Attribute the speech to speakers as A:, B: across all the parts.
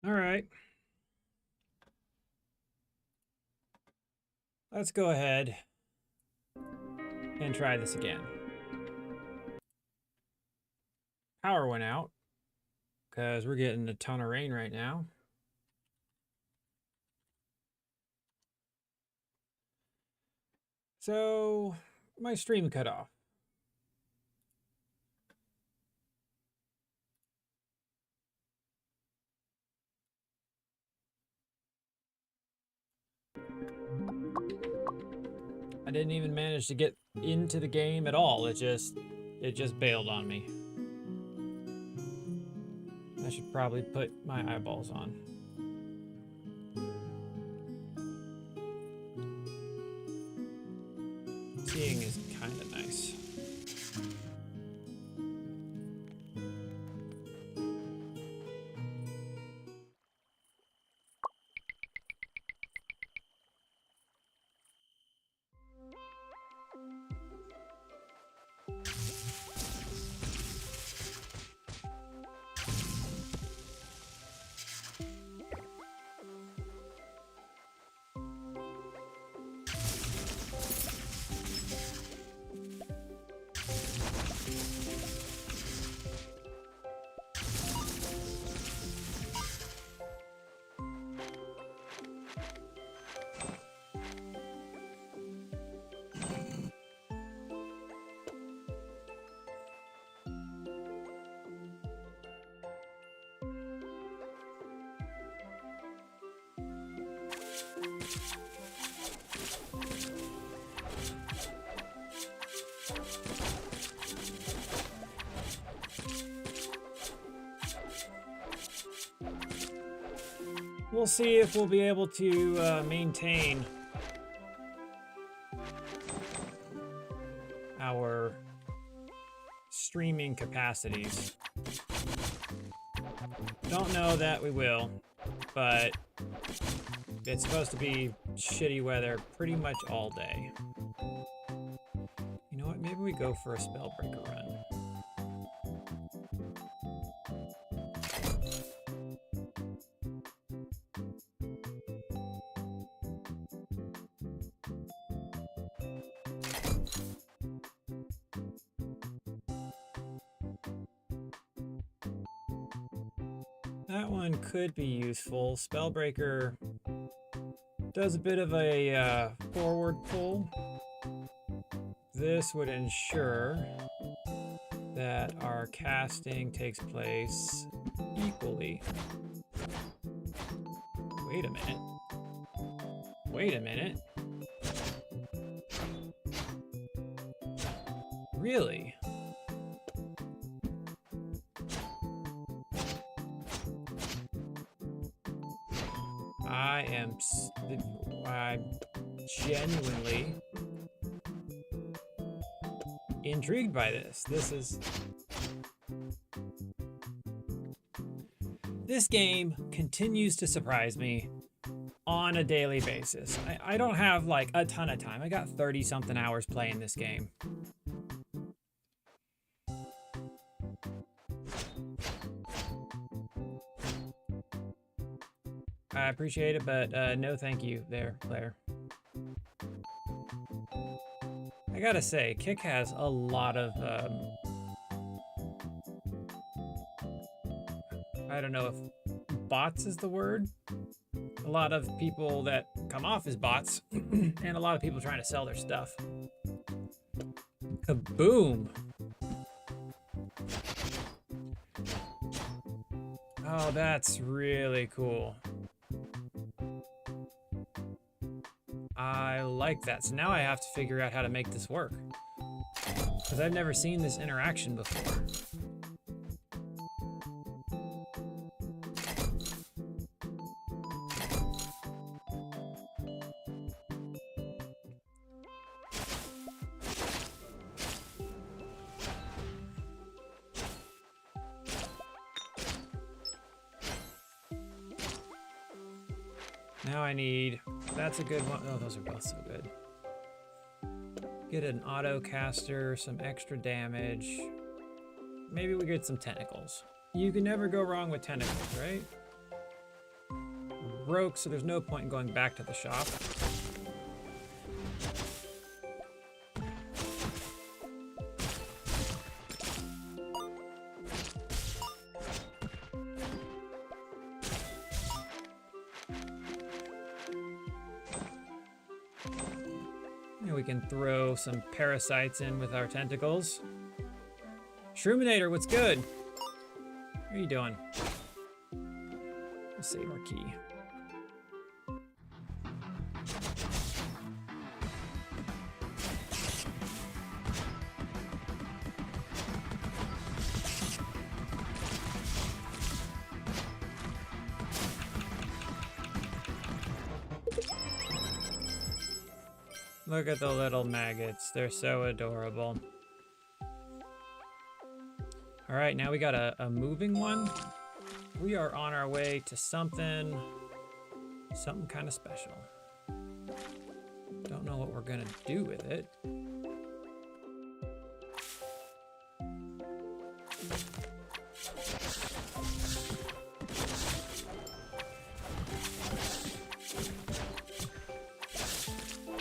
A: All right. Let's go ahead and try this again. Power went out because we're getting a ton of rain right now. So my stream cut off. I didn't even manage to get into the game at all. It just bailed on me. I should probably put my eyeballs on. Seeing is kind of nice. We'll see if we'll be able to maintain our streaming capacities. Don't know that we will, but it's supposed to be shitty weather pretty much all day. You know what? Maybe we go for a Spellbreaker run. That one could be useful. Spellbreaker does a bit of a forward pull. This would ensure that our casting takes place equally. Wait a minute. Wait a minute. Really? I'm genuinely intrigued by this. This game continues to surprise me on a daily basis. I don't have like a ton of time. I got 30 something hours playing this game. I appreciate it, but no thank you there, Claire. I gotta say, Kick has a lot of, I don't know if bots is the word. A lot of people that come off as bots, and a lot of people trying to sell their stuff. Kaboom! Oh, that's really cool. I like that. So now I have to figure out how to make this work, because I've never seen this interaction before. Now I need, that's a good one. Oh, those are both so good. Get an auto caster, some extra damage. Maybe we get some tentacles. You can never go wrong with tentacles, right? broke, so there's no point in going back to the shop. And we can throw some parasites in with our tentacles. Shroominator, what's good? How are you doing? Let's save our key. Look at the little maggots. They're so adorable. All right, now we got a moving one. We are on our way to something kind of special. Don't know what we're gonna do with it.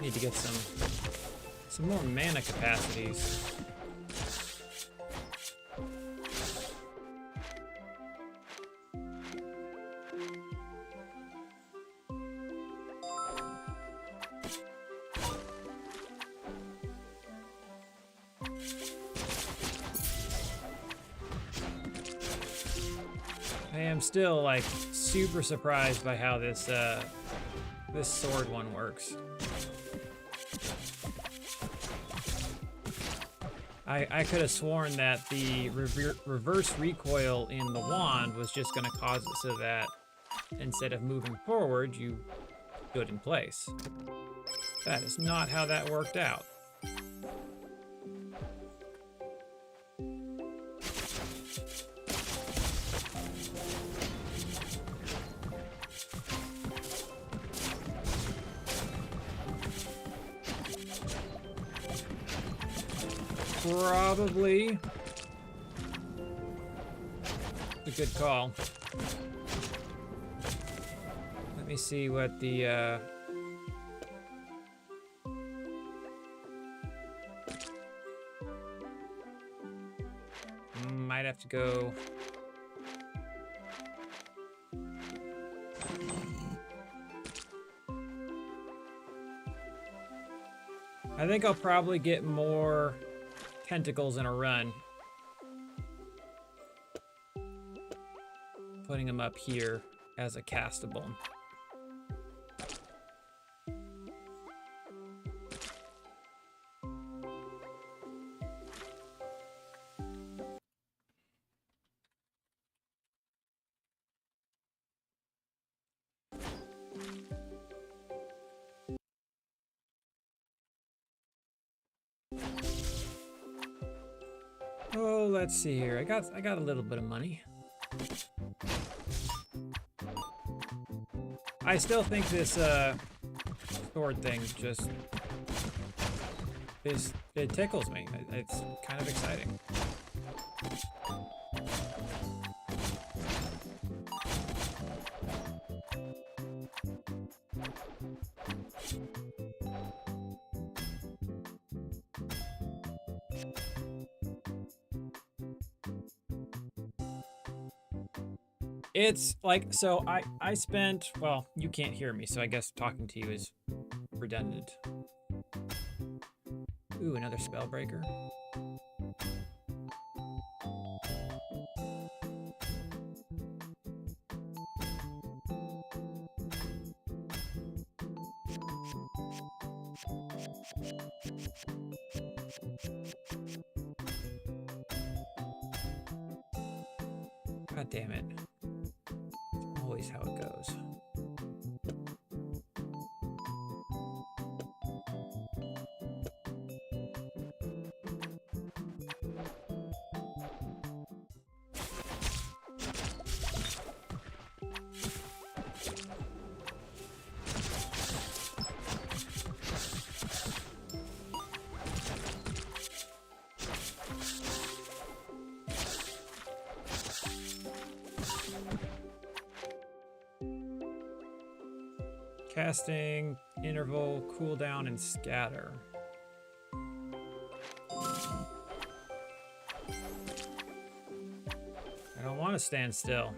A: Need to get some more mana capacities. I am still like super surprised by how this this sword one works. I could have sworn that the reverse recoil in the wand was just going to cause it so that instead of moving forward, you stood in place. That is not how that worked out. Probably a good call. Let me see what the might have to go. I think I'll probably get more tentacles in a run. Putting them up here as a castable. Oh, let's see here. I got a little bit of money. I still think this sword thing just it tickles me. It's kind of exciting. It's like, so I spent, well, you can't hear me, so I guess talking to you is redundant. Ooh, another Spellbreaker. God damn it. It's always how it goes. Casting, interval, cooldown, and scatter. I don't want to stand still.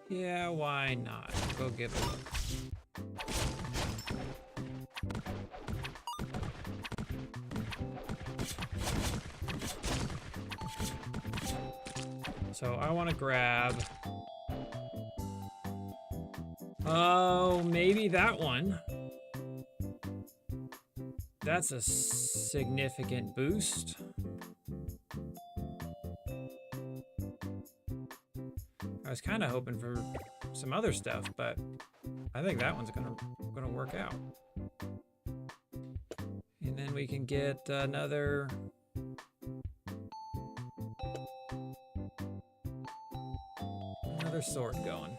A: Yeah, why not? Go give it a look. So I want to grab... Oh, maybe that one. That's a significant boost. I was kind of hoping for some other stuff, but I think that one's gonna work out. And then we can get another sword going.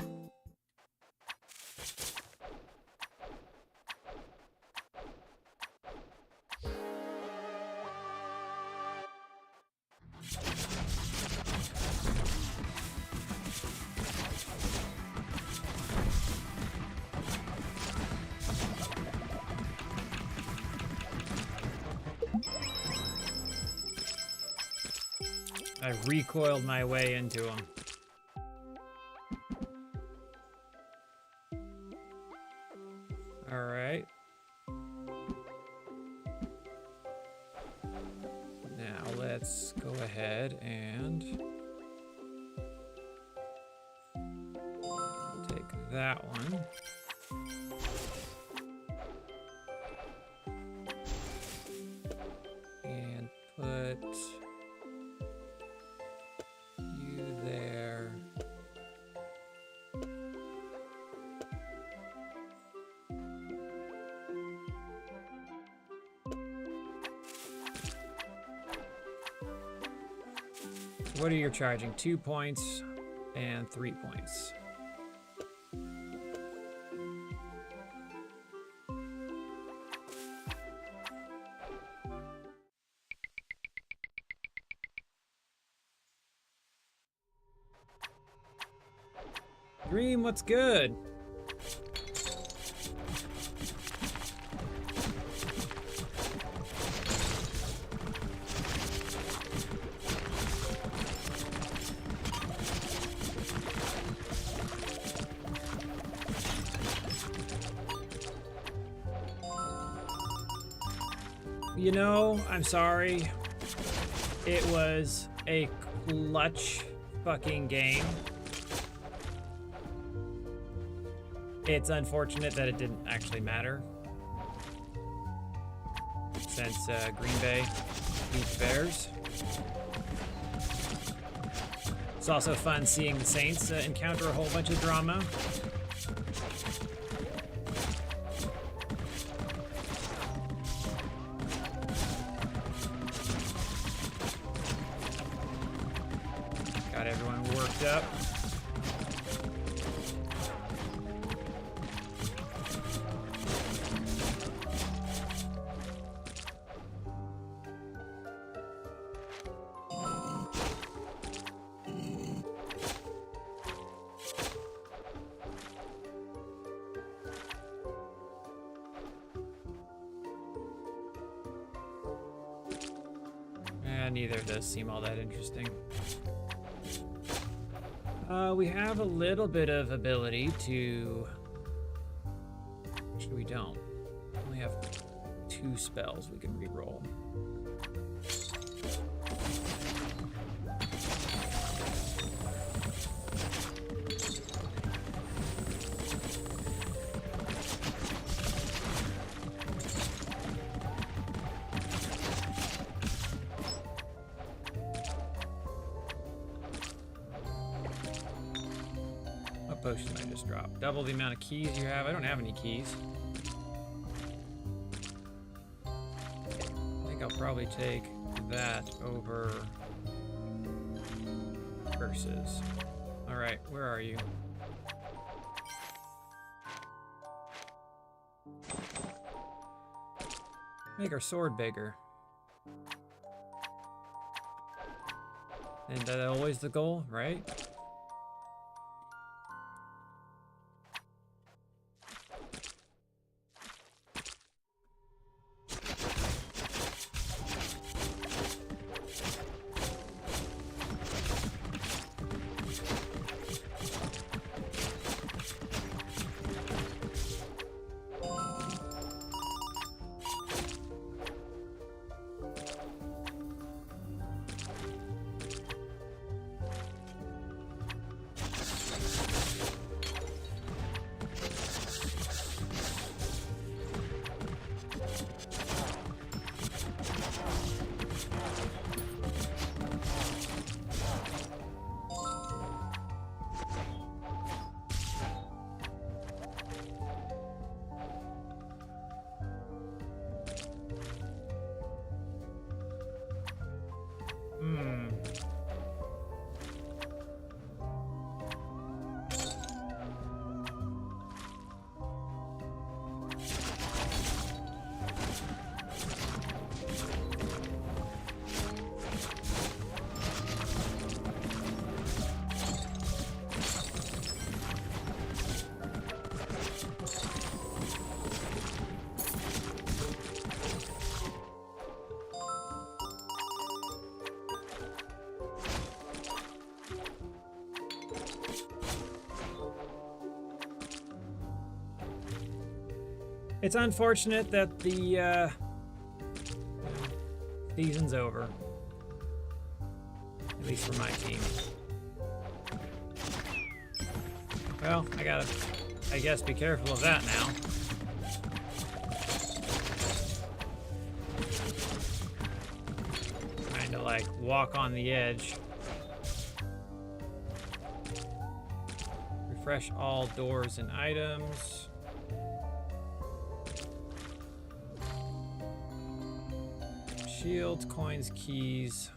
A: I recoiled my way into him. All right. Now let's go ahead and take that one. And put you there. What are you charging? 2 points and 3 points. Dream, what's good? You know, I'm sorry. It was a clutch fucking game. It's unfortunate that it didn't actually matter, since Green Bay beat the Bears. It's also fun seeing the Saints encounter a whole bunch of drama. Got everyone worked up. Neither of those seem all that interesting. We have a little bit of ability to... Actually, we don't. We only have 2 spells we can reroll. Potion I just dropped. Double the amount of keys you have. I don't have any keys. I'll probably take that over curses. Alright, where are you? Make our sword bigger. And that's always the goal, right? It's unfortunate that the season's over. At least for my team. Well, I gotta, I guess, be careful of that now. Trying to, like, walk on the edge. Refresh all doors and items. Shields, coins, keys.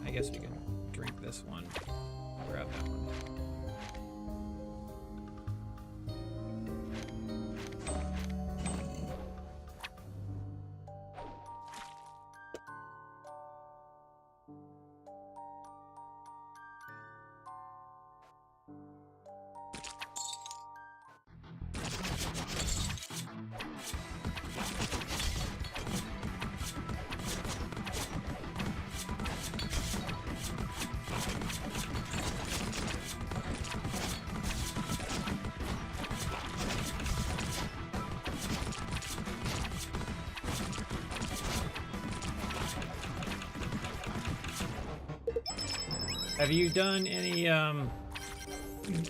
A: I guess we can drink this one. I'll grab that one. Have you done any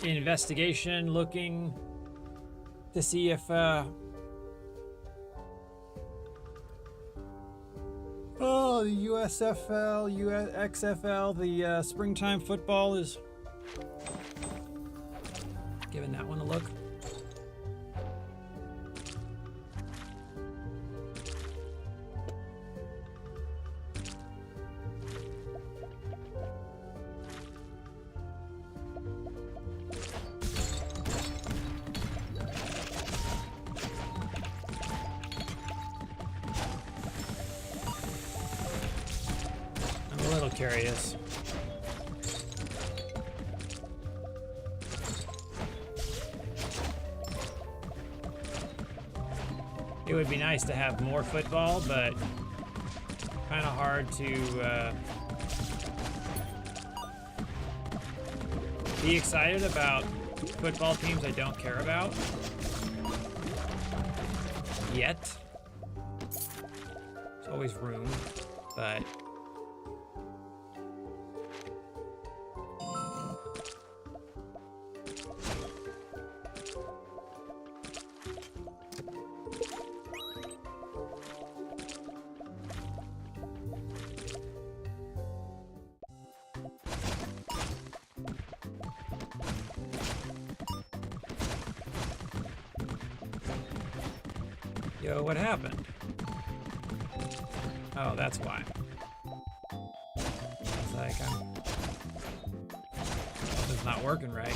A: investigation looking to see if the USFL, XFL, the springtime football is giving that one a look? Curious. It would be nice to have more football, but kind of hard to be excited about football teams I don't care about yet. There's always room, but yo, what happened? Oh, that's why. It's like, it's not working right.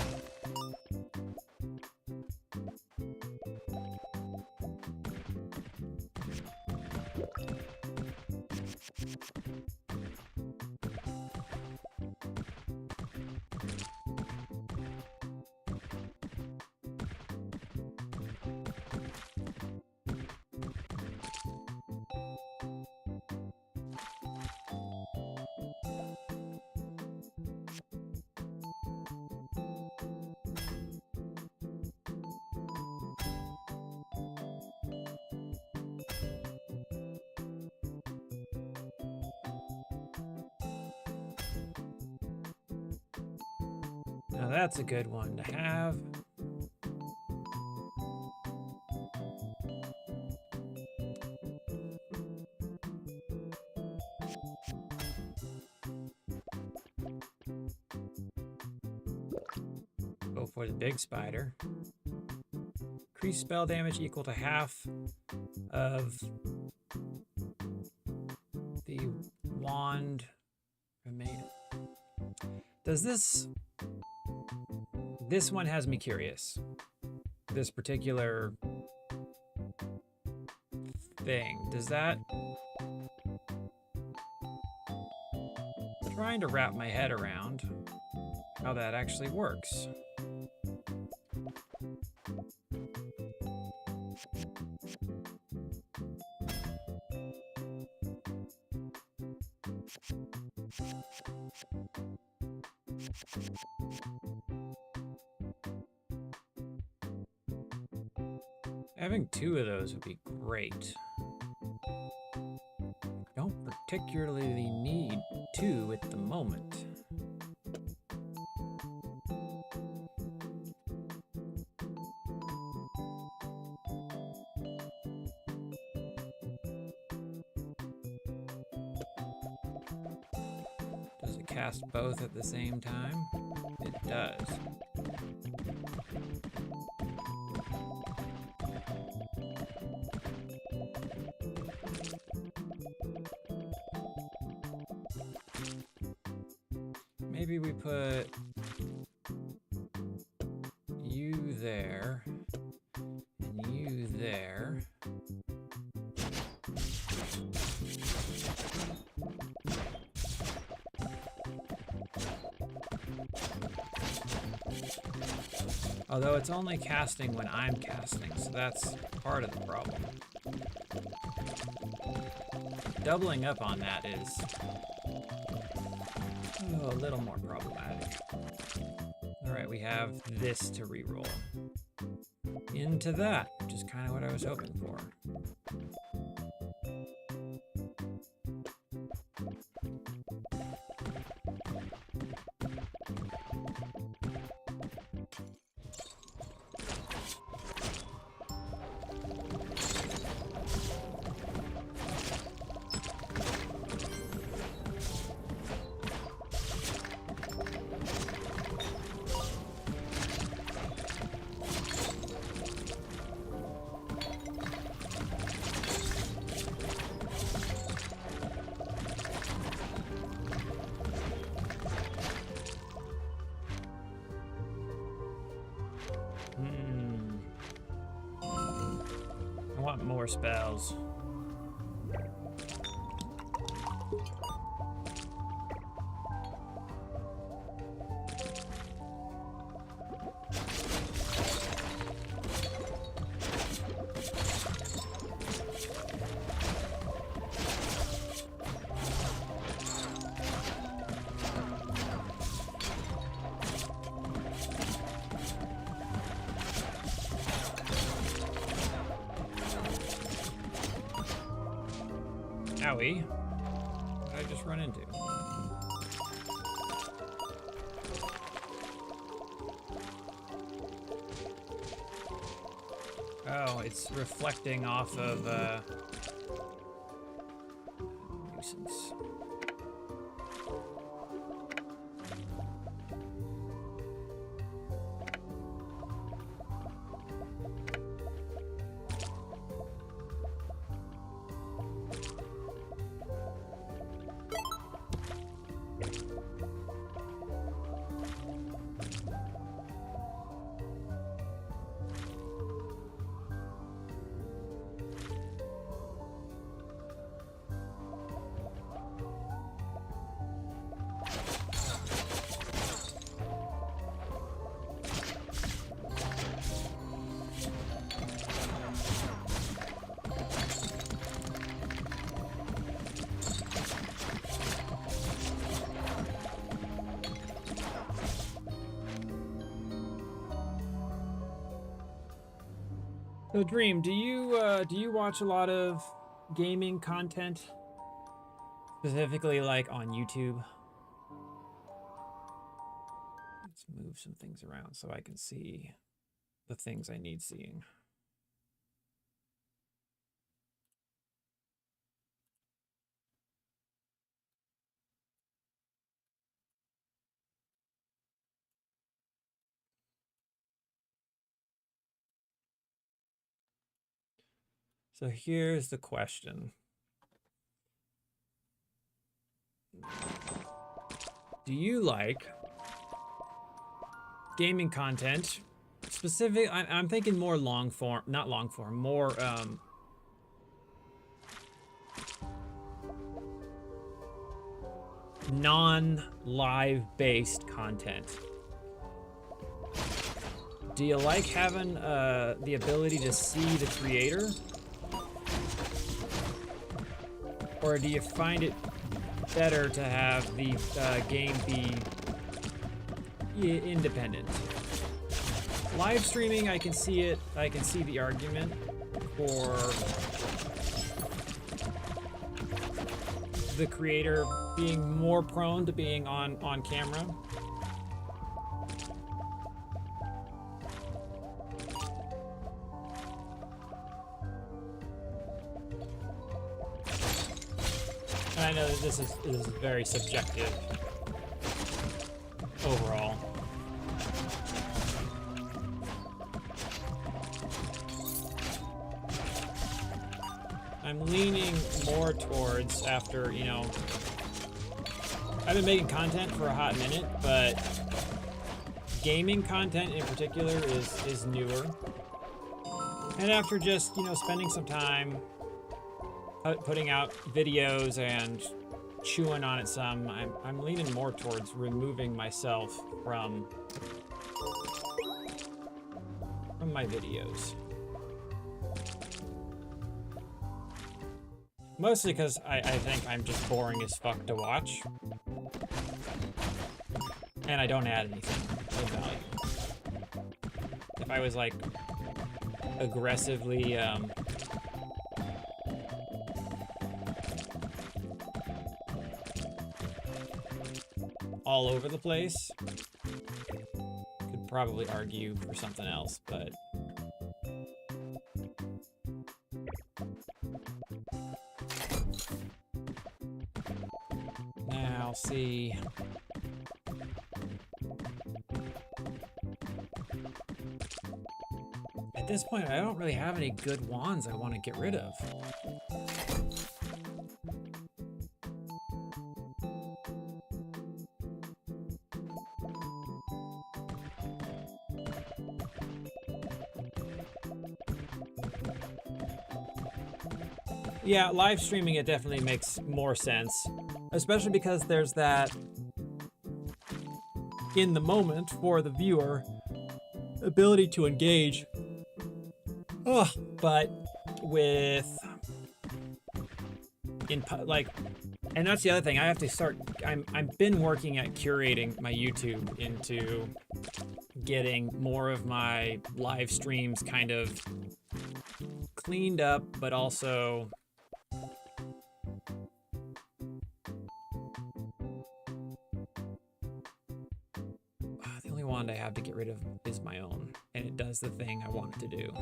A: Now that's a good one to have. Go for the big spider. Increase spell damage equal to half of the wand remain. Does this one has me curious. This particular thing, does that... I'm trying to wrap my head around how that actually works. Having 2 of those would be great. Don't particularly need 2 at the moment. Does it cast both at the same time? It does. Maybe we put you there and you there. Although it's only casting when I'm casting, so that's part of the problem. Doubling up on that is a little more problematic. All right, we have this to reroll. Into that, which is kind of what I was hoping for. I want more spells. Owie. What did I just run into? Oh, it's reflecting off of nuisance. So Dream, do you watch a lot of gaming content? Specifically like on YouTube? Let's move some things around so I can see the things I need seeing. So here's the question. Do you like gaming content? I'm thinking more long form, not long form, more non-live based content. Do you like having the ability to see the creator? Or do you find it better to have the game be independent? Live streaming, I can see it. I can see the argument for the creator being more prone to being on camera. And I know that this is very subjective overall. I'm leaning more towards after, you know, I've been making content for a hot minute, but gaming content in particular is newer. And after just, you know, spending some time putting out videos and chewing on it some, I'm leaning more towards removing myself from my videos. Mostly because I think I'm just boring as fuck to watch. And I don't add anything of value. If I was like aggressively all over the place, could probably argue for something else, but now see. At this point, I don't really have any good wands I want to get rid of. Yeah, live streaming, it definitely makes more sense, especially because there's that in the moment for the viewer ability to engage. Oh, but with and that's the other thing. I have to start. I've been working at curating my YouTube into getting more of my live streams kind of cleaned up, but also the only wand I have to get rid of is my own, and it does the thing I want it to do.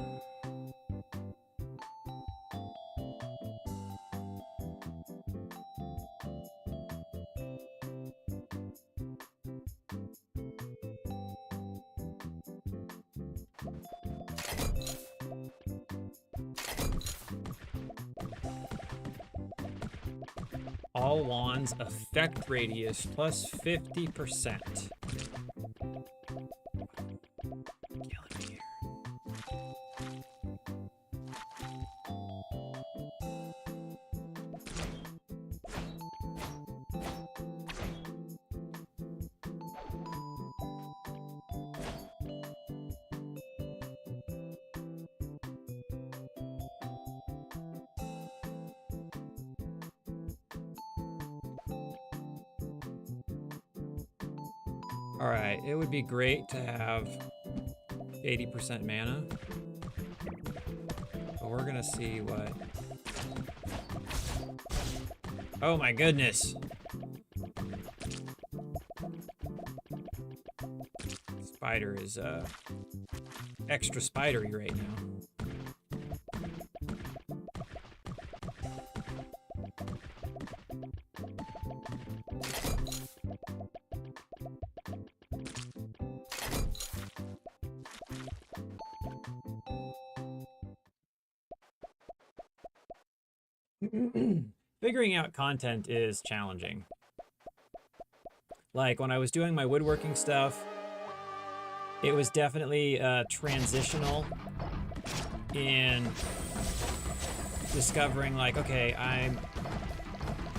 A: All wands effect radius plus 50%. All right, it would be great to have 80% mana. we're gonna see what... Oh my goodness! Spider is, extra spidery right now. Figuring out content is challenging. Like, when I was doing my woodworking stuff, it was definitely transitional in discovering, like, okay, I'm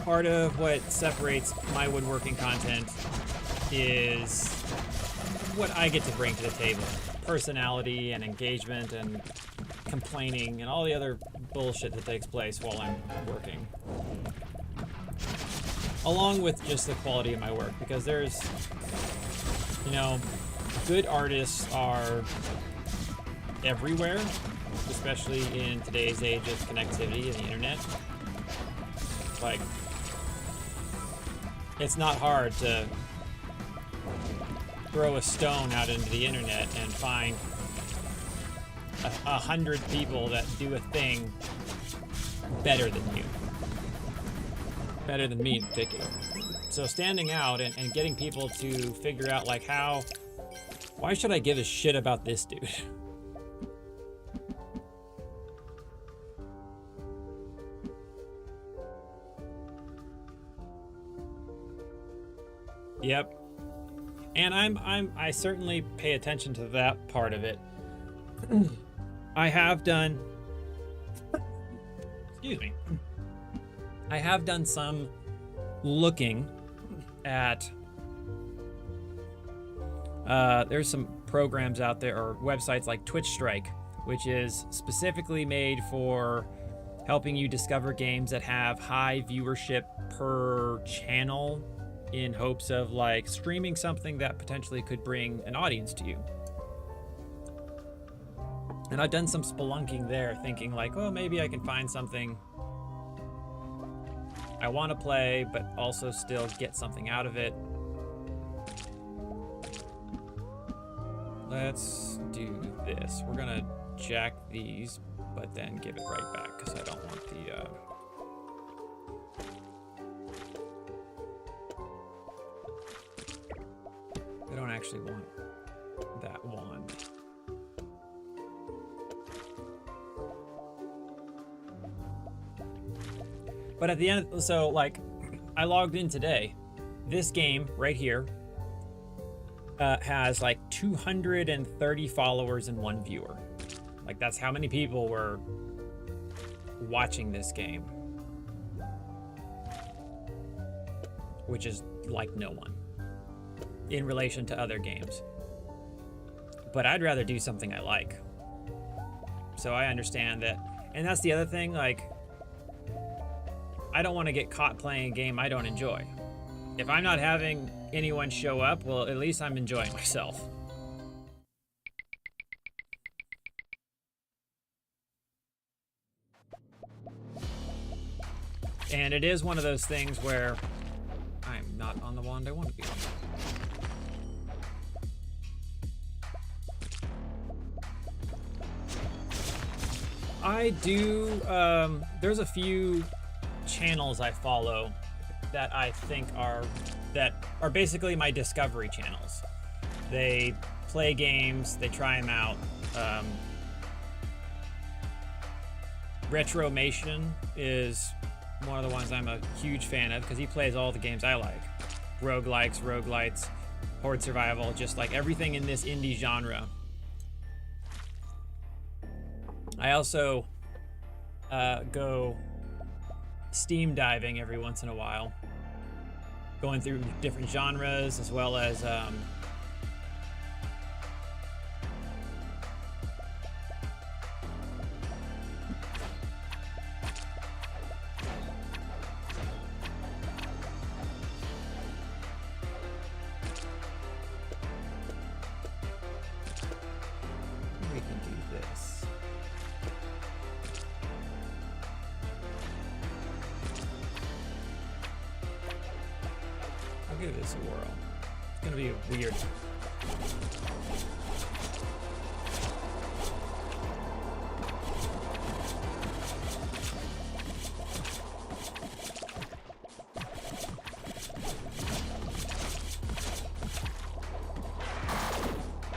A: part of what separates my woodworking content is what I get to bring to the table. Personality and engagement and complaining and all the other bullshit that takes place while I'm working. Along with just the quality of my work, because there's, you know, good artists are everywhere, especially in today's age of connectivity and the internet. Like, it's not hard to throw a stone out into the internet and find 100 people that do a thing better than you. Better than me in particular. So standing out and getting people to figure out, like, why should I give a shit about this dude? Yep. And I certainly pay attention to that part of it. I have done, excuse me, I have done some looking at, there's some programs out there or websites like Twitch Strike, which is specifically made for helping you discover games that have high viewership per channel in hopes of, like, streaming something that potentially could bring an audience to you. And I've done some spelunking there, thinking like, oh, maybe I can find something I want to play, but also still get something out of it. Let's do this. We're gonna jack these, but then give it right back, because I don't want the... I don't actually want that wand. But at the end, so, like, I logged in today. This game right here has like 230 followers and 1 viewer. Like, that's how many people were watching this game. Which is like no one in relation to other games. But I'd rather do something I like. So I understand that. And that's the other thing, like, I don't want to get caught playing a game I don't enjoy. If I'm not having anyone show up, well, at least I'm enjoying myself. And it is one of those things where I'm not on the wand I want to be on. I do, there's a few channels I follow that I think are basically my discovery channels. They play games, they try them out. Retromation is one of the ones I'm a huge fan of because he plays all the games I like. Roguelikes, roguelites, horde survival, just like everything in this indie genre. I also go Steam diving every once in a while, going through different genres as well as we can do this. I'll give this a whirl. It's gonna be weird.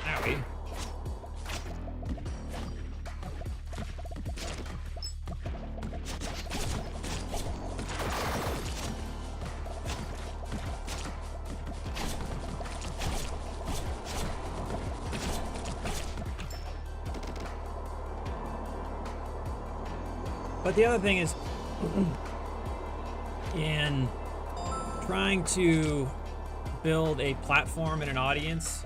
A: Owie. But the other thing is, in trying to build a platform and an audience,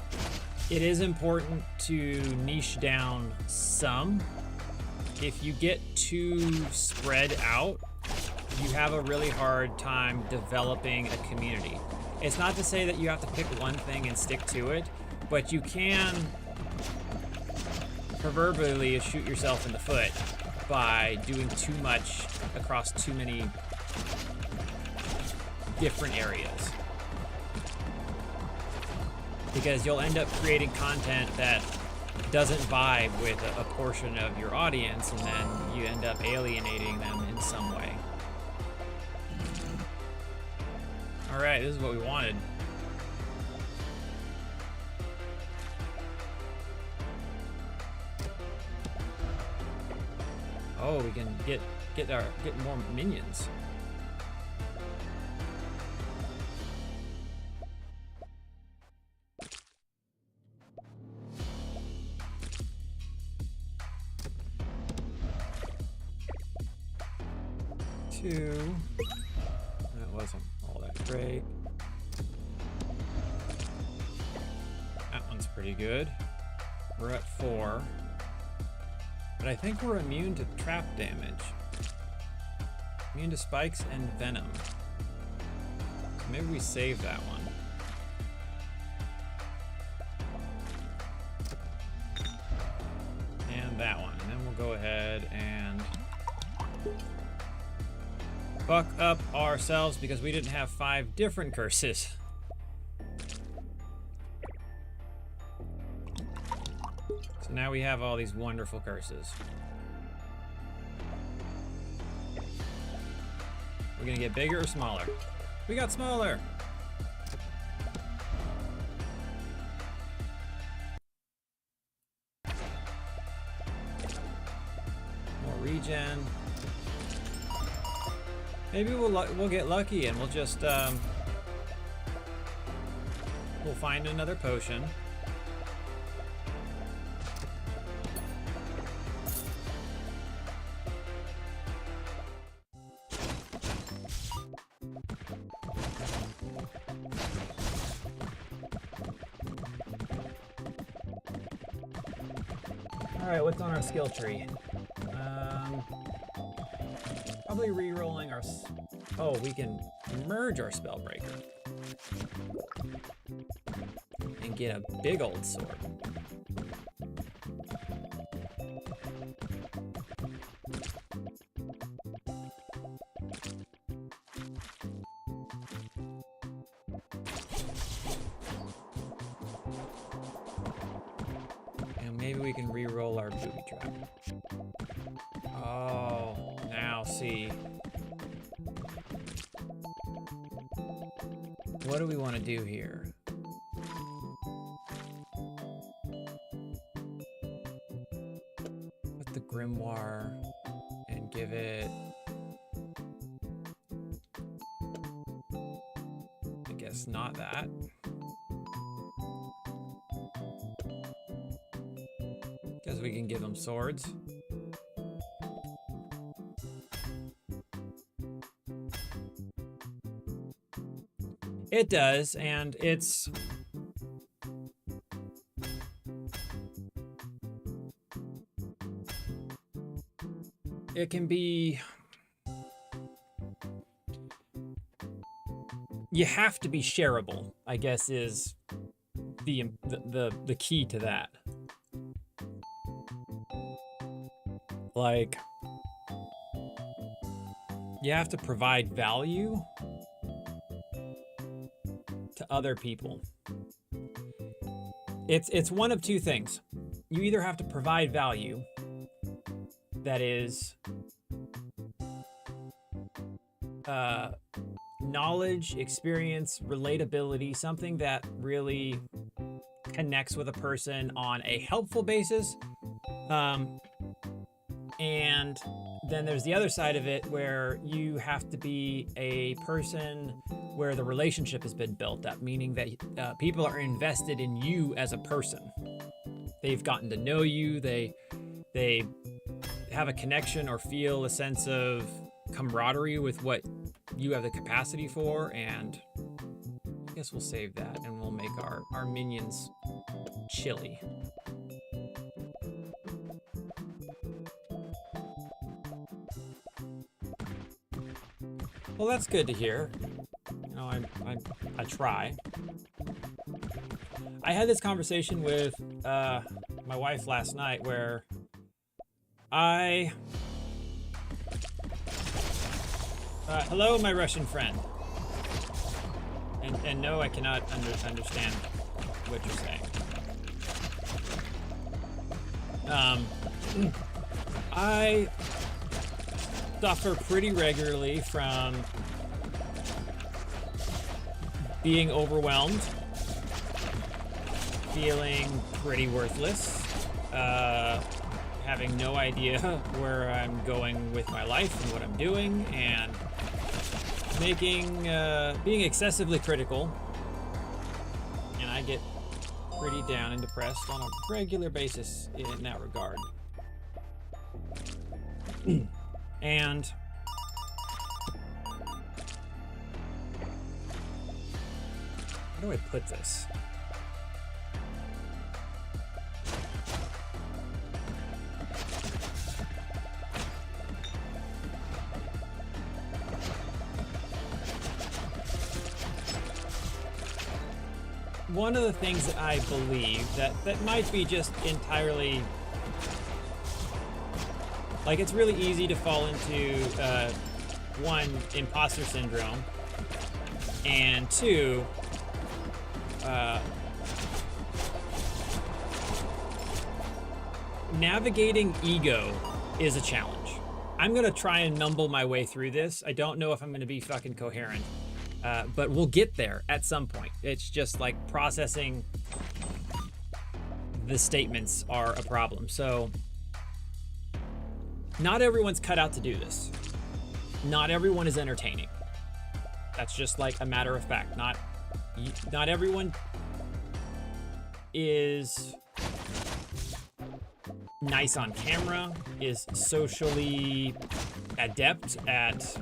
A: it is important to niche down some. If you get too spread out, you have a really hard time developing a community. It's not to say that you have to pick one thing and stick to it, but you can proverbially shoot yourself in the foot by doing too much across too many different areas. Because you'll end up creating content that doesn't vibe with a portion of your audience, and then you end up alienating them in some way. All right, this is what we wanted. Oh, we can get more minions. Two. That wasn't all that great. That one's pretty good. We're at 4. But I think we're immune to trap damage. Immune to spikes and venom. So maybe we save that one. And that one. And then we'll go ahead and buck up ourselves because we didn't have 5 different curses. So now we have all these wonderful curses. We're gonna get bigger or smaller? We got smaller! More regen. Maybe we'll get lucky and we'll just we'll find another potion. All right, what's on our skill tree? Probably re-rolling our... Oh, we can merge our Spellbreaker. And get a big old sword. And maybe we can re-roll our booby trap. Oh, now see. What do we want to do here? Put the grimoire and give it... I guess not that. Guess we can give them swords. It does, and it's... It can be... You have to be shareable, I guess, is the key to that. Like, you have to provide value. other people. It's one of two things. You either have to provide value that is knowledge, experience, relatability, something that really connects with a person on a helpful basis. And then there's the other side of it where you have to be a person where the relationship has been built up, meaning that people are invested in you as a person. They've gotten to know you, they have a connection or feel a sense of camaraderie with what you have the capacity for, and I guess we'll save that and we'll make our minions chilly. Well, that's good to hear. You know, I try. I had this conversation with my wife last night where hello, my Russian friend. And no, I cannot understand what you're saying. I suffer pretty regularly from being overwhelmed, feeling pretty worthless, having no idea where I'm going with my life and what I'm doing, and being excessively critical. And I get pretty down and depressed on a regular basis in that regard. And how do I put this? One of the things that I believe that might be just entirely, like, it's really easy to fall into one, imposter syndrome, and two, navigating ego is a challenge. I'm gonna try and mumble my way through this. I don't know if I'm gonna be fucking coherent, but we'll get there at some point. It's just like processing the statements are a problem. So not everyone's cut out to do this. Not everyone is entertaining. That's just like a matter of fact. Not everyone is nice on camera, is socially adept at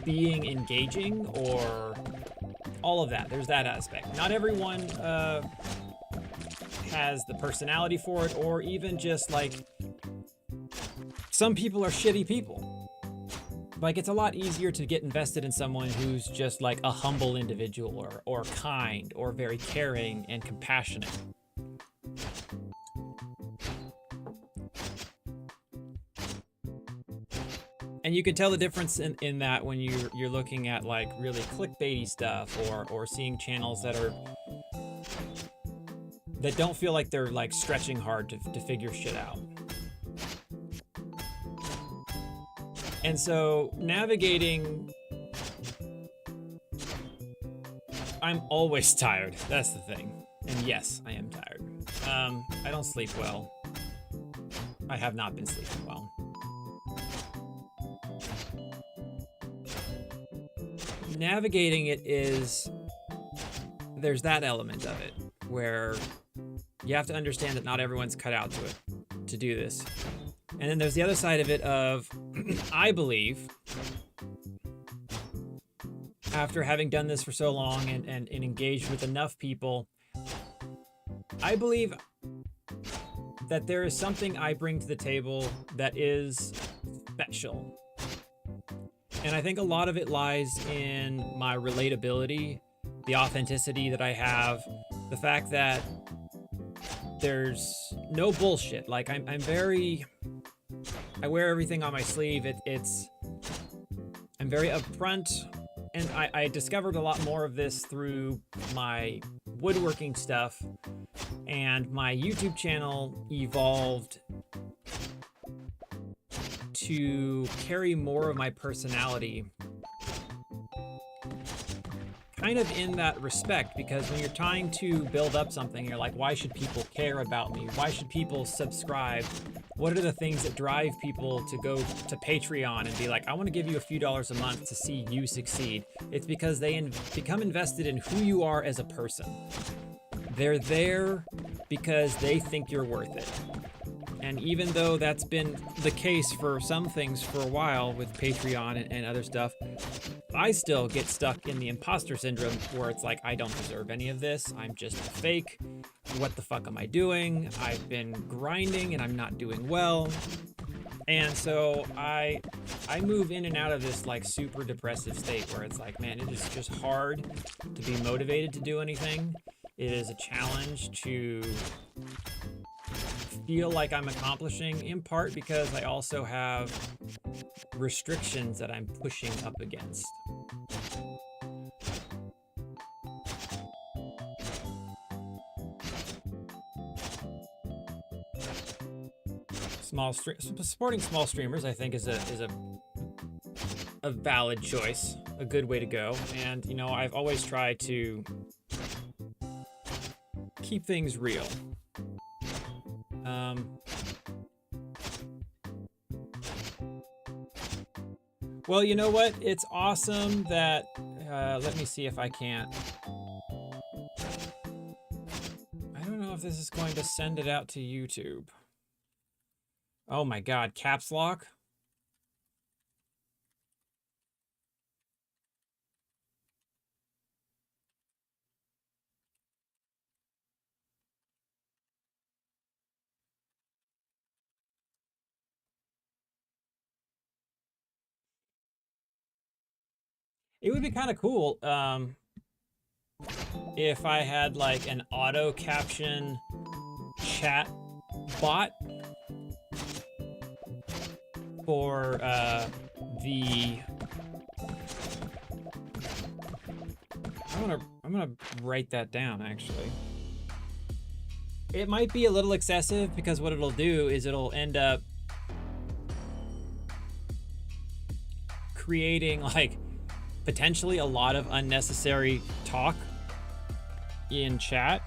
A: being engaging, or all of that. There's that aspect. Not everyone has the personality for it, or even just like, some people are shitty people. Like, it's a lot easier to get invested in someone who's just like a humble individual, or kind, or very caring and compassionate. And you can tell the difference in that when you're looking at like really clickbaity stuff, or seeing channels that don't feel like they're like stretching hard to figure shit out. And so navigating, I'm always tired. That's the thing. And yes, I am tired. I don't sleep well. I have not been sleeping well. Navigating it there's that element of it where you have to understand that not everyone's cut out to do this. And then there's the other side of it of, I believe, after having done this for so long and engaged with enough people, I believe that there is something I bring to the table that is special. And I think a lot of it lies in my relatability, the authenticity that I have, the fact that there's no bullshit. Like, I wear everything on my sleeve. I'm very upfront and I discovered a lot more of this through my woodworking stuff, and my YouTube channel evolved to carry more of my personality kind of in that respect, because when you're trying to build up something, you're like, why should people care about me? Why should people subscribe? What are the things that drive people to go to Patreon and be like, I want to give you a few dollars a month to see you succeed? It's because they become invested in who you are as a person. They're there because they think you're worth it. And even though that's been the case for some things for a while with Patreon and other stuff, I still get stuck in the imposter syndrome where it's like, I don't deserve any of this. I'm just a fake. What the fuck am I doing? I've been grinding and I'm not doing well. And so I move in and out of this like super depressive state where it's like, man, it is just hard to be motivated to do anything. It is a challenge to feel like I'm accomplishing, in part because I also have restrictions that I'm pushing up against. Supporting small streamers, I think, is a valid choice, a good way to go. And you know, I've always tried to keep things real. Well, you know what? It's awesome that, let me see if I can't. I don't know if this is going to send it out to YouTube. Oh my God, caps lock? It would be kind of cool if I had like an auto caption chat bot for the. I'm gonna write that down actually. It might be a little excessive because what it'll do is it'll end up creating like potentially a lot of unnecessary talk in chat.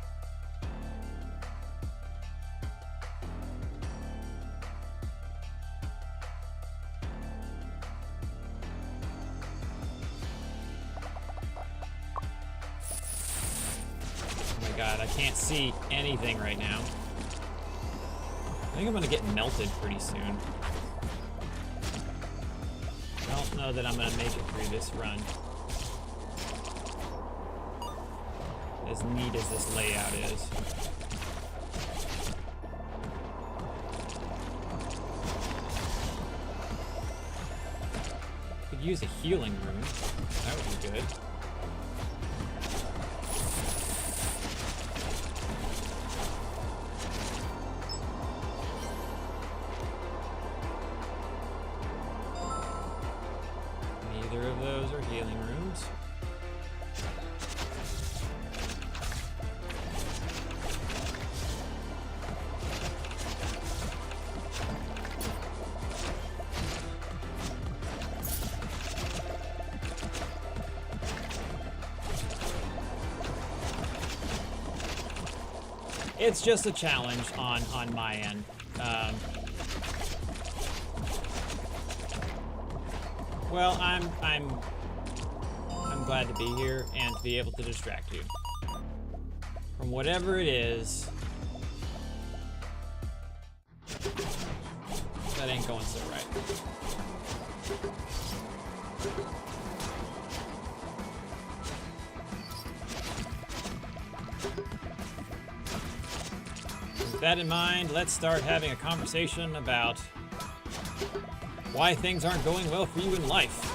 A: Oh my God, I can't see anything right now. I think I'm gonna get melted pretty soon. I don't know that I'm gonna make it through this run. As neat as this layout is. Could use a healing room. That would be good. Neither of those are healing rooms. It's just a challenge on my end. Well, I'm glad to be here and to be able to distract you from whatever it is that ain't going so right. With that in mind, let's start having a conversation about why things aren't going well for you in life.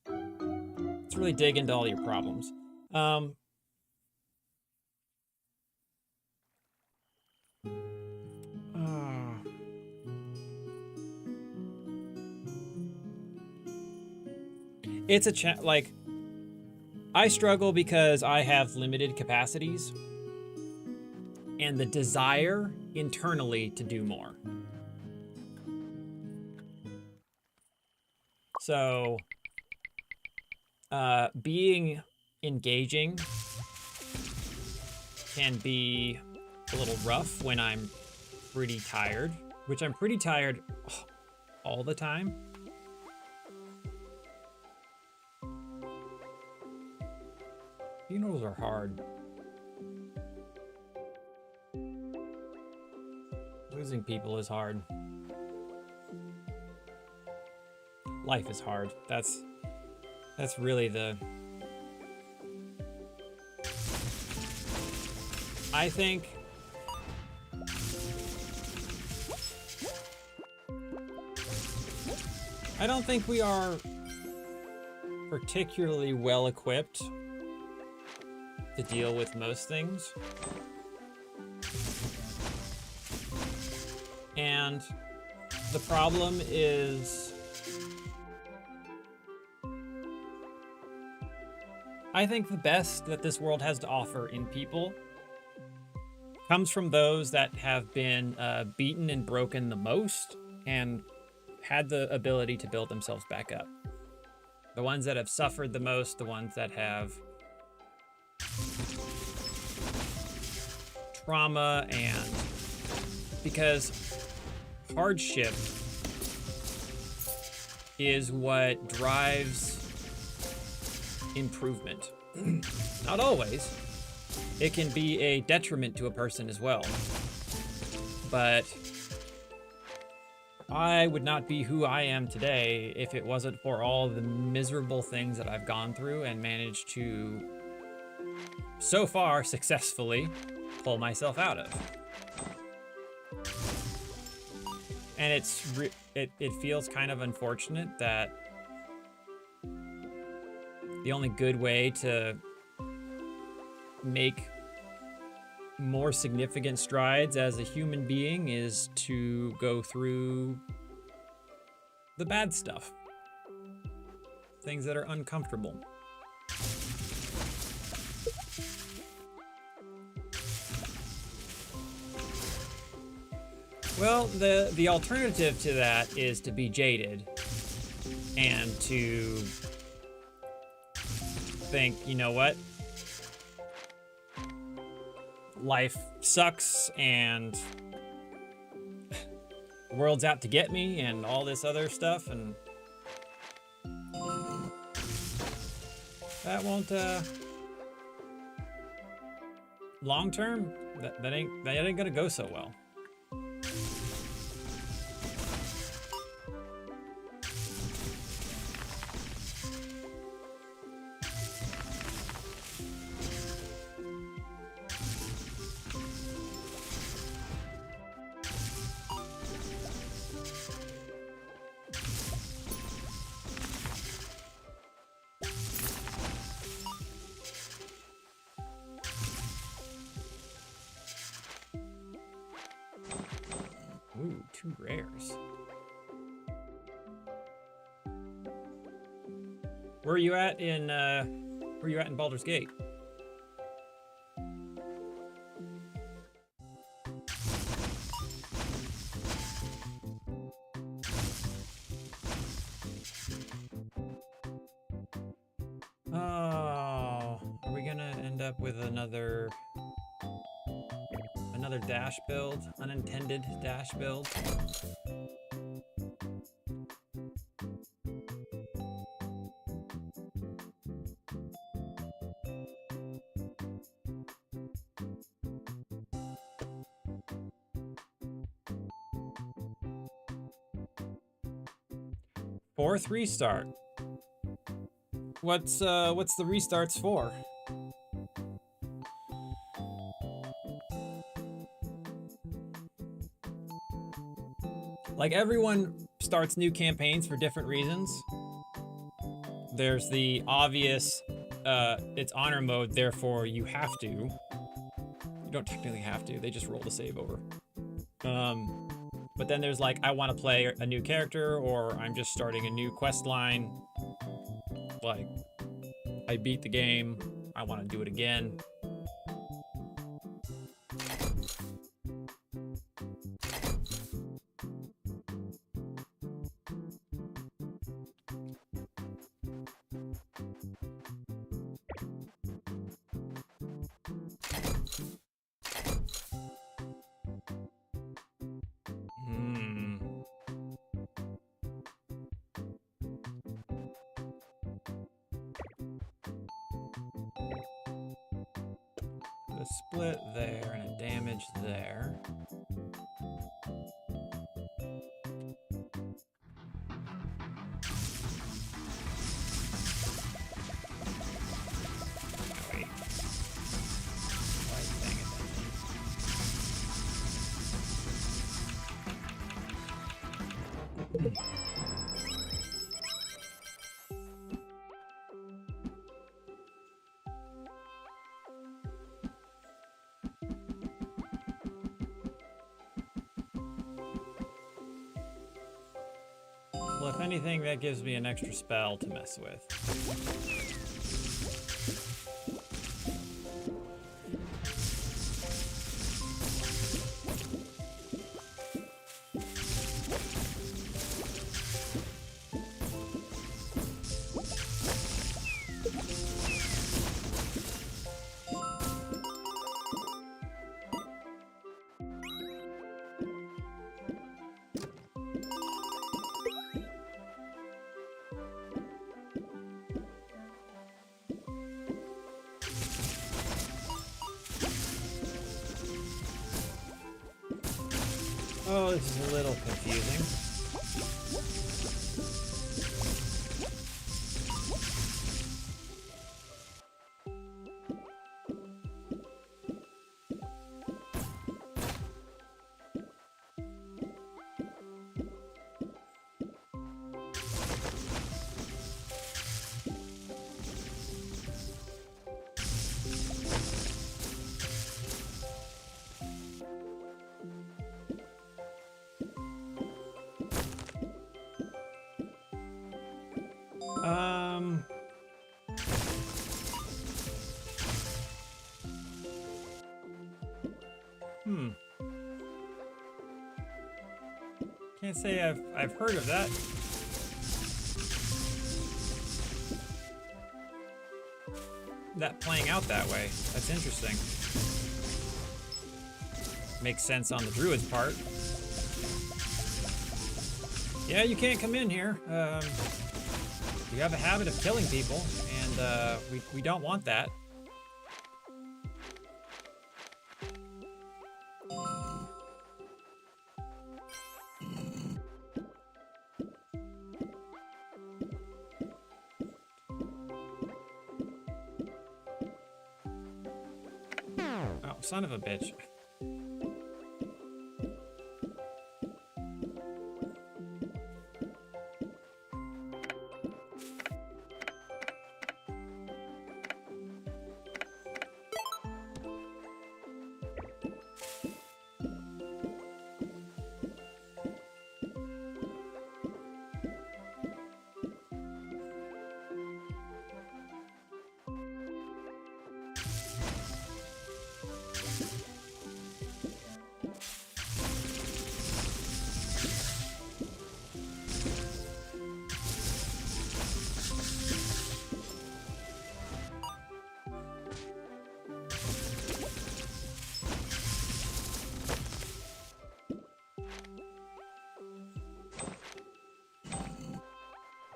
A: Let's really dig into all your problems. it's like, I struggle because I have limited capacities and the desire internally to do more. So, being engaging can be a little rough when I'm pretty tired, which I'm pretty tired all the time. Funerals are hard. Losing people is hard. Life is hard. That's really the... I think I don't think we are particularly well equipped to deal with most things. And the problem is, I think the best that this world has to offer in people comes from those that have been beaten and broken the most and had the ability to build themselves back up. The ones that have suffered the most, the ones that have trauma, and because hardship is what drives improvement. Not always. It can be a detriment to a person as well. But I would not be who I am today if it wasn't for all the miserable things that I've gone through and managed to, so far, successfully pull myself out of. And it feels kind of unfortunate that the only good way to make more significant strides as a human being is to go through the bad stuff. Things that are uncomfortable. Well, the alternative to that is to be jaded and to think, you know what? Life sucks and the world's out to get me and all this other stuff, and that won't long term, that ain't gonna go so well. Ooh, 2 rares. Where are you at in Baldur's Gate? Oh, are we gonna end up with another dash build, unintended dash build? Fourth restart. What's the restarts for? Like, everyone starts new campaigns for different reasons. There's the obvious, it's honor mode, therefore you have to. You don't technically have to, they just roll the save over. But then there's like, I want to play a new character, or I'm just starting a new quest line. like, I beat the game, I want to do it again. A split there and a damage there. Wait. Why dang it? Well, if anything, that gives me an extra spell to mess with. Oh, this is a little confusing. Can't say I've heard of that. That playing out that way. That's interesting. Makes sense on the druid's part. Yeah, you can't come in here. You have a habit of killing people, and we don't want that. Oh, son of a bitch.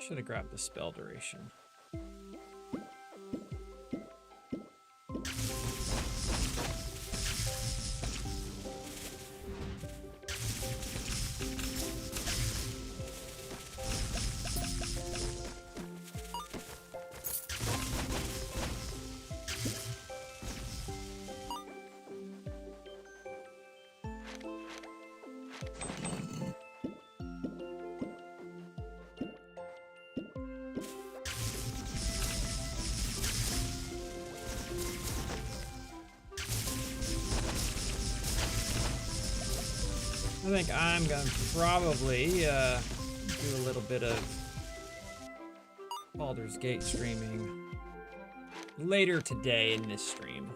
A: Should have grabbed the spell duration. I think I'm gonna probably do a little bit of Baldur's Gate streaming later today in this stream.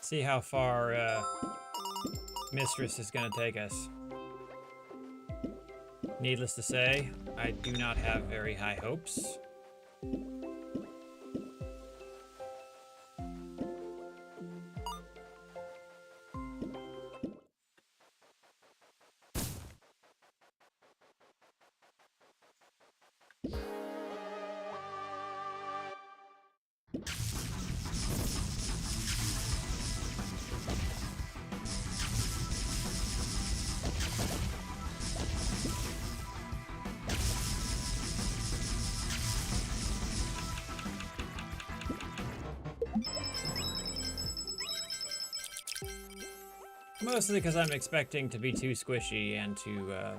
A: See how far Mistress is gonna take us. Needless to say, I do not have very high hopes. Mostly because I'm expecting to be too squishy and to,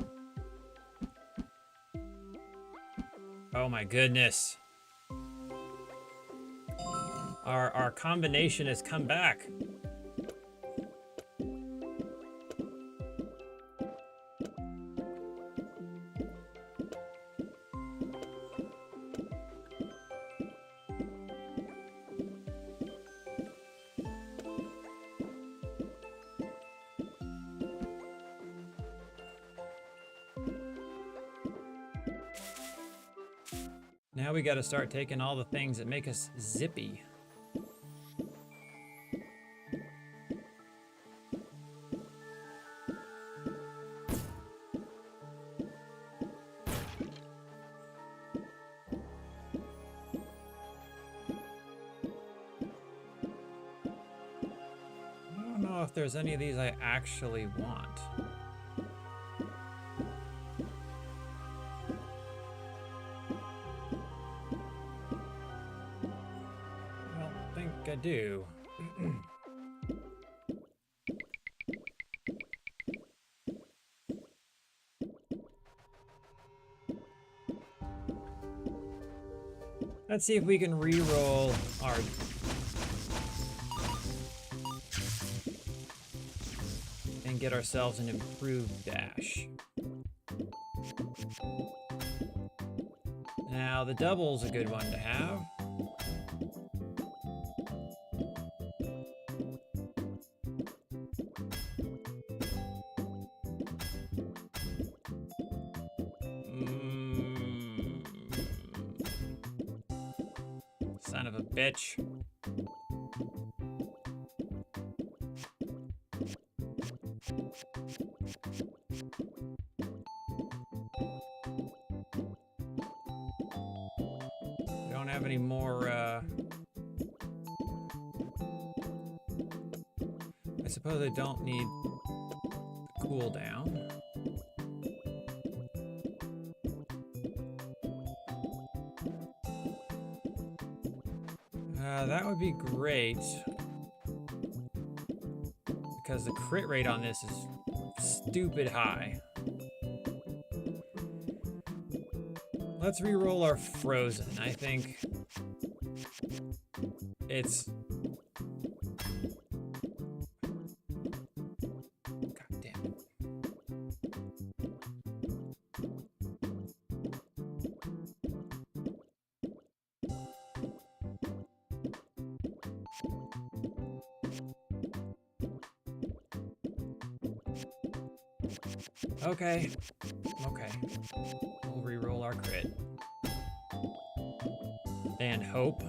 A: oh my goodness. Our combination has come back. Now we gotta start taking all the things that make us zippy. I don't know if there's any of these I actually want. I do. Let's see if we can re-roll our and get ourselves an improved dash. Now the double's a good one to have. Son of a bitch. Don't have any more, I suppose I don't need cooldown. That would be great, because the crit rate on this is stupid high. Let's re-roll our frozen. I think it's... God damn it. Okay. Okay. We'll re-roll our crit. And hope.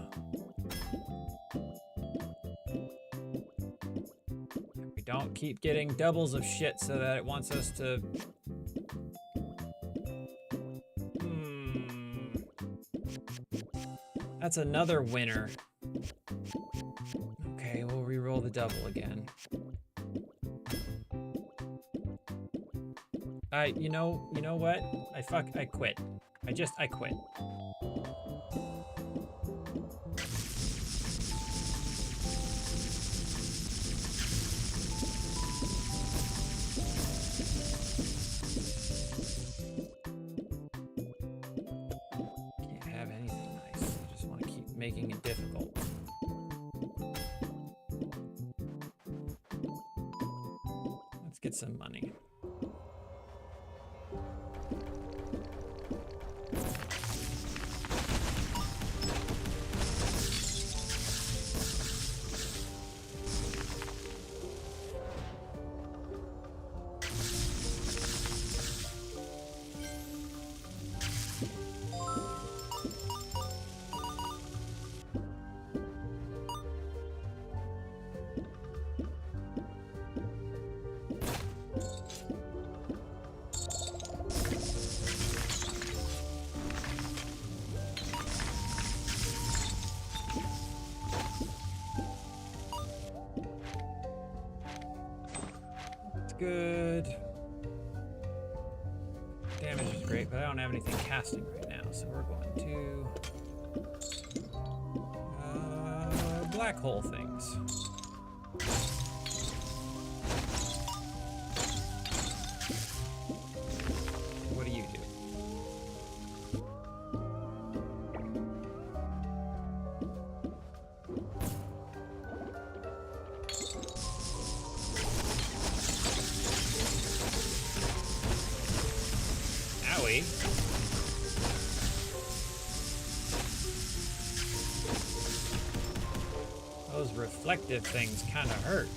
A: We don't keep getting doubles of shit so that it wants us to... That's another winner. Okay, we'll re-roll the double again. You know what? I quit. I quit. Can't have anything nice. I just want to keep making it difficult. Let's get some money. Good. Damage is great, but I don't have anything casting right now, so we're going to black hole things. What do you do? Those reflective things kind of hurt.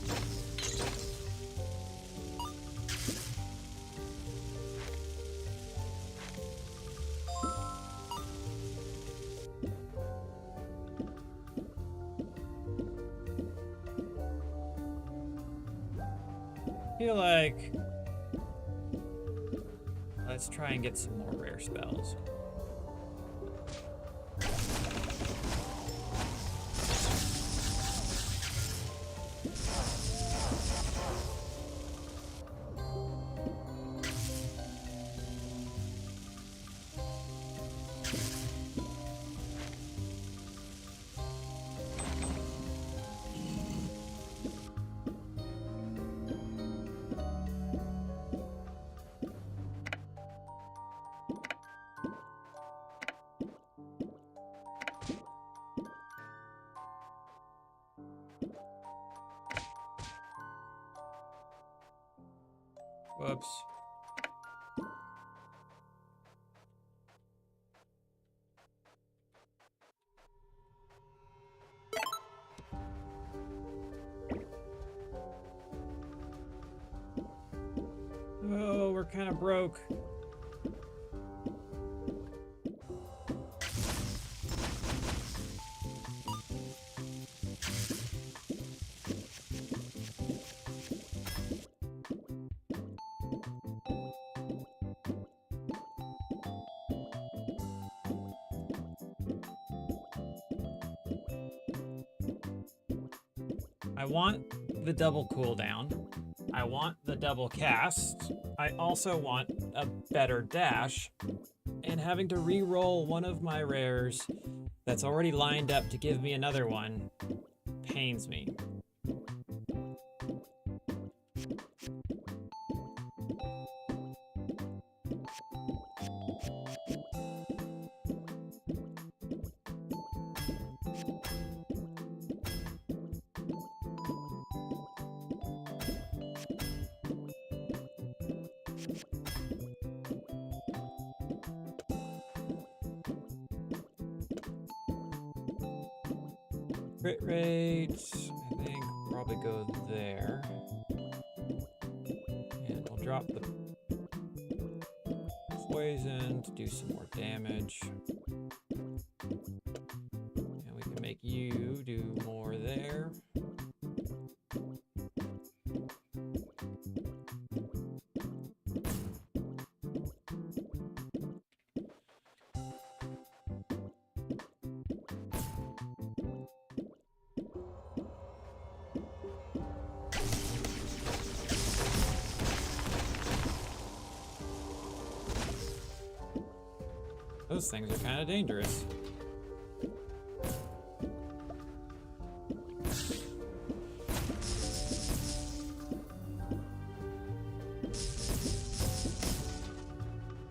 A: I feel like let's try and get some more rare spells. Whoops. Oh, we're kind of broke. I want the double cooldown. I want the double cast. I also want a better dash. And having to re-roll one of my rares that's already lined up to give me another one pains me. Crit rates, I think, probably go there. And we'll drop the poison to do some more damage. And we can make you do more there. Those things are kind of dangerous.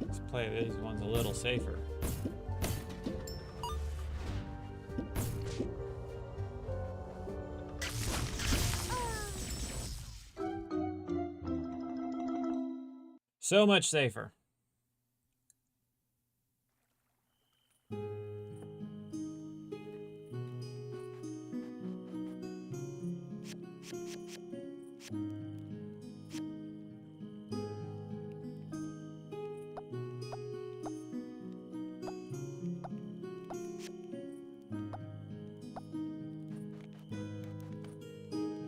A: Let's play these ones a little safer. So much safer.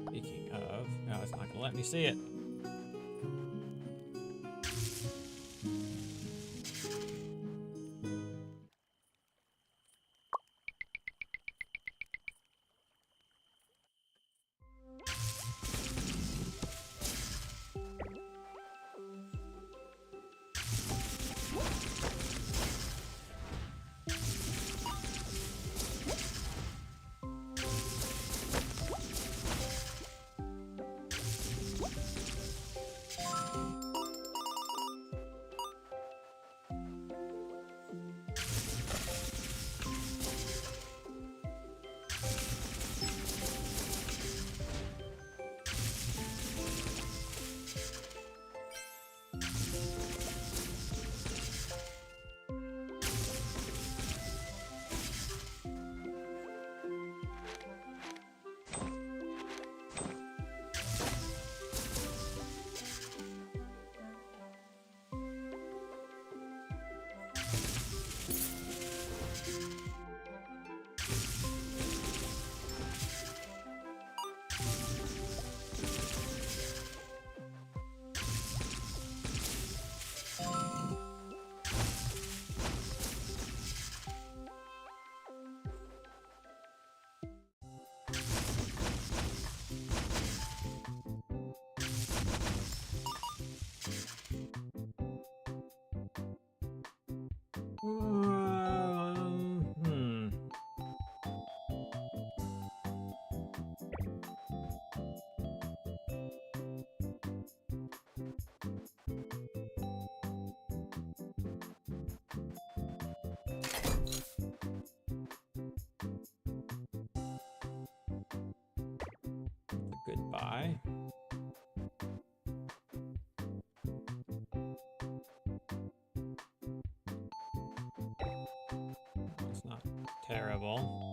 A: Speaking of, no, it's not going to let me see it. Hmm. Goodbye. It's not terrible.